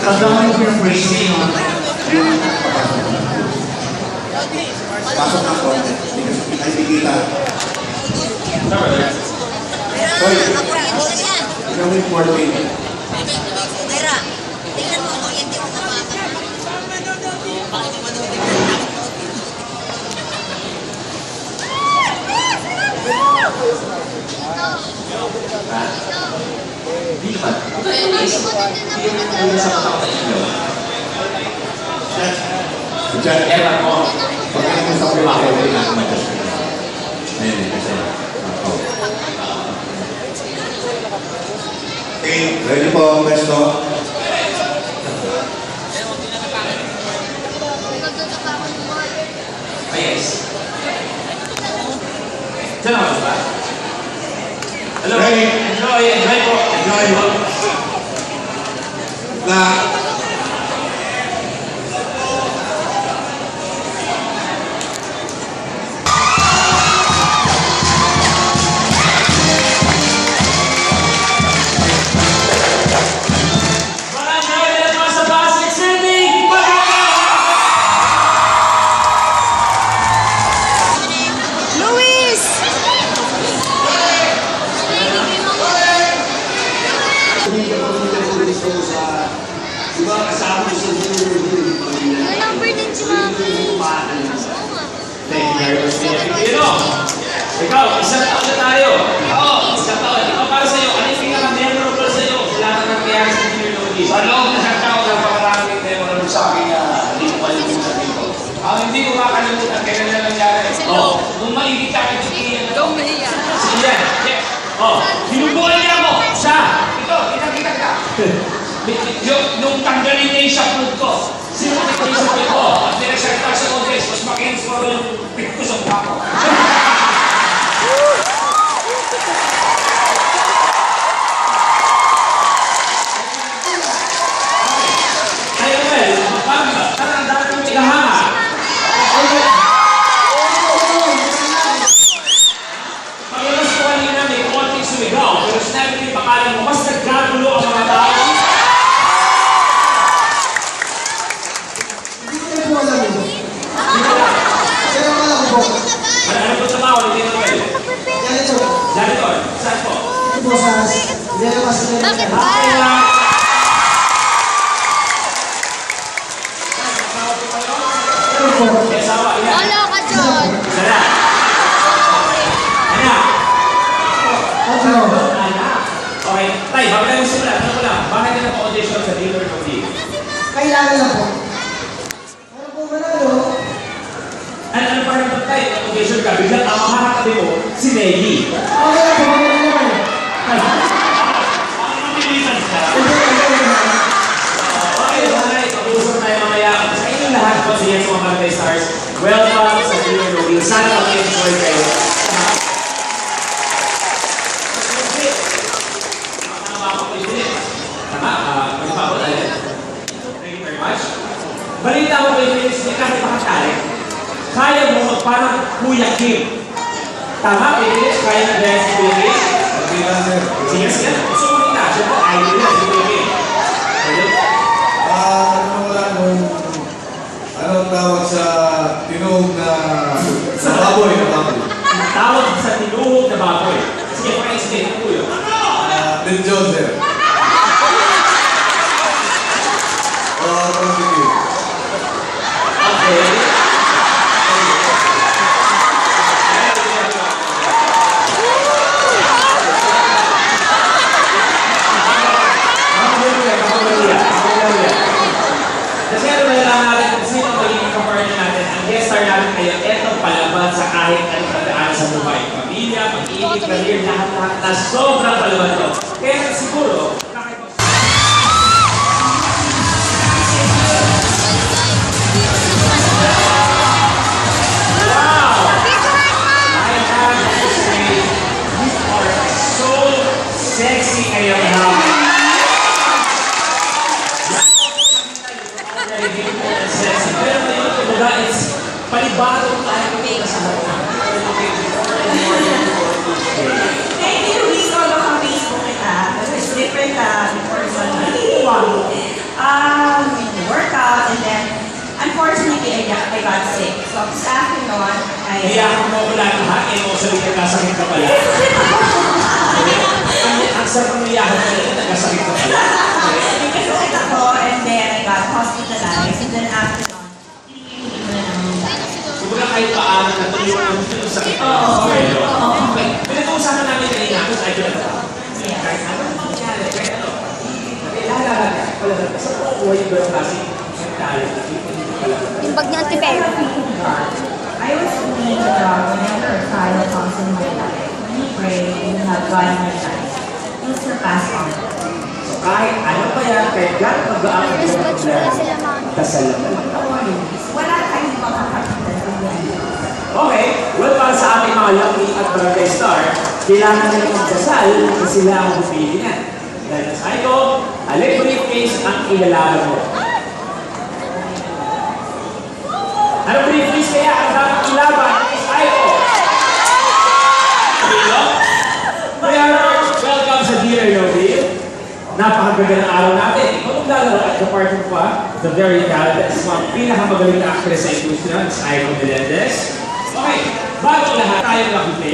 Tandaan mo yung pwesto nyo. Pasok ng konti. Ay, hindi kita. Hoy, ikaw yung 14. Tera, tingnan mo ako yan, di ko kumakal. Hindi naman. Hindi naman sa mata ko na inyo. Diyan, Ewan ko. pag ano sa mga hindi natin mag-adjust. Ayun eh, kasi. Okay, ready po ang pwesto. Ah, yes. Diyan ako ba? Hello? Ready? Enjoy po. Enjoy. Na, Barangay de la Paz, Pasig City! Luis! Number din si Mami. thank you very much. Sino? Ikaw, isang taon na tayo. Isang taon. Ikaw para sa'yo, ano yung pinaka-memorable sa'yo? Lahat ng nangyayari sa New Year. Sa loob na isang taon, napakaraming memorable sa akin na hindi ko kalimutan dito. Ang hindi ko makalimutan, kailan na nangyari. Nung maingit ka kay Chiquilla. Sige yan. Binubuhay niya ako. Siya. Ito, kita. Nung tanggalin niya yung shampoo ko, Sino ka ito sa ko? at nilagsalita sa contest, mas makinis ko yung pit ko sa mukha ko. Ay, well, parang dami kong pinahanga. Pag-alas ko kanina may konting sumigaw, pero sinabi ko yung pangalan mo, mas nagkagulo ang mga tao. Ano po sa tao? Hindi naman kayo. Janitor, saan po? Bakit ba? Okay lang. May asawa, ilan? Wala ka dyan. Sana. Anak. Anak. Okay. Tay, bakit tayo simula? Ano ko lang? Bakit ka napa-audition sa Dealer of the Year? Kailangan lang po. Ano po ba na Ano pa rin tayo? Napa-audition ka. Biglang ang makakatabi mo, si Nelly. Okay lang po, okay naman. Ang mabilisan ka. Okay, alright. Pag-uusap tayo mamaya. Sa inyong lahat po, sa mga Barangay Stars, welcome sa Dealer of the Year. Sana mag-enjoy kayo. Balita mo kay Felix, hindi kasi makatalik. Kaya mo parang Kuya Kim. Tama, Felix? Kaya na dahil si Kuya Kim? Sige, sige. Gusto mo kita. Siyempre, idol na si Kuya Kim. Anong tawag sa tinuhog na baboy na baboy? Tawag sa tinuhog na baboy. Sige, paka-explain mo Kuya. Lil Joseph. Okay. Kasi ano nalaman natin kung sino ang magiging kapartner natin. Ang guest star natin ngayon, etong palaban sa kahit anong pagdaan sa buhay. Pamilya, pag-ibig, career, lahat-lahat na sobrang palaban ito. Kaya siguro, sexy kayo na. Sexy. Pero ngayon, kumbaga, it's panibagong tayo sa harap. Thank you, Luis. Follow ka Facebook kita. It's different person. Wow. bago lahat, eh, mo sabihin na nagkasakit ka pala. Ang sarap ng iyahan ka rin, nagkasakit ka pala. Nagkasakit ako and then I got hospitalized and then after nun, hindi ko na naman dahil. Kumbaga kahit paano natulungan mo yung sakit mo. Okay. Pinag-uusapan namin kanina, kung saan yun ito. Kahit ano mangyari, kahit ano. Lalala ka, pala ka. Sa buong yung gano'ng klase, mental, Yung bag niya antipero. I was thinking whenever a trial comes in my life, when you pray, you have God in your life, you'll surpass all. So kahit ano pa yan, kahit gano'ng mag-aang Mas mature sila, mami. kasalanan. Wala tayong makakapitan sa buhay. Okay, well, para sa ating mga lucky at barangay star, kailangan nila magdasal na sila ang pupili niyan. Dahil sa ito, alin briefcase ang ilalaban mo. Ano briefcase kaya ang dapat ilaban? Sa ito! Hello? Kaya, welcome sa Dinner No Deal. Napakaganda ng araw natin. Ikaw ang lalaro at kapart mo pa, the very talented, mga pinakamagaling na actress sa industriya, Miss Aiko Melendez. Okay, bago lahat tayo lucky player.